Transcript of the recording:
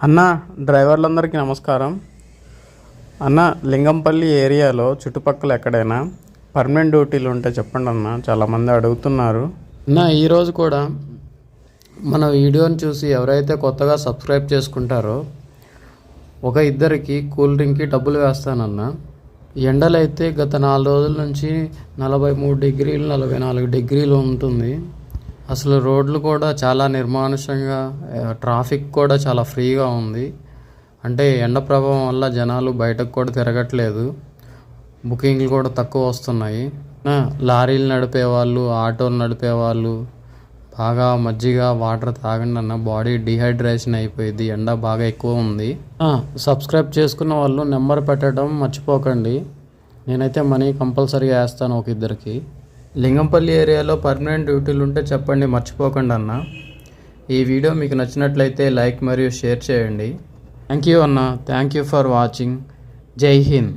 అన్న డ్రైవర్లందరికీ నమస్కారం. అన్న లింగంపల్లి ఏరియాలో చుట్టుపక్కల ఎక్కడైనా పర్మనెంట్ డ్యూటీలు ఉంటే చెప్పండి అన్న, చాలామంది అడుగుతున్నారు. అన్న ఈరోజు కూడా మన వీడియోని చూసి ఎవరైతే కొత్తగా సబ్స్క్రైబ్ చేసుకుంటారో ఒక ఇద్దరికి కూల్ డ్రింక్కి డబ్బులు వేస్తానన్న. ఎండలైతే గత 4 రోజుల నుంచి 43 డిగ్రీలు 44 డిగ్రీలు ఉంటుంది. అసలు రోడ్లు కూడా చాలా నిర్మానుష్యంగా, ట్రాఫిక్ కూడా చాలా ఫ్రీగా ఉంది. అంటే ఎండ ప్రభావం వల్ల జనాలు బయటకు కూడా తిరగట్లేదు, బుకింగ్లు కూడా తక్కువ వస్తున్నాయి. లారీలు నడిపేవాళ్ళు, ఆటోలు నడిపేవాళ్ళు బాగా మజ్జిగ వాటర్ తాగండి అన్న, బాడీ డిహైడ్రేషన్ అయిపోయింది, ఎండ బాగా ఎక్కువ ఉంది. సబ్స్క్రైబ్ చేసుకున్న వాళ్ళు నెంబర్ పెట్టడం మర్చిపోకండి. నేనైతే మనీ కంపల్సరీగా వేస్తాను ఒక ఇద్దరికి. లింగంపల్లి ఏరియాలో పర్మనెంట్ డ్యూటీలు ఉంటే చెప్పండి, మర్చిపోకండి అన్న. ఈ వీడియో మీకు నచ్చినట్లయితే లైక్ మరియు షేర్ చేయండి. థ్యాంక్ యూ అన్న, థ్యాంక్ యూ ఫర్ వాచింగ్. జై హింద్.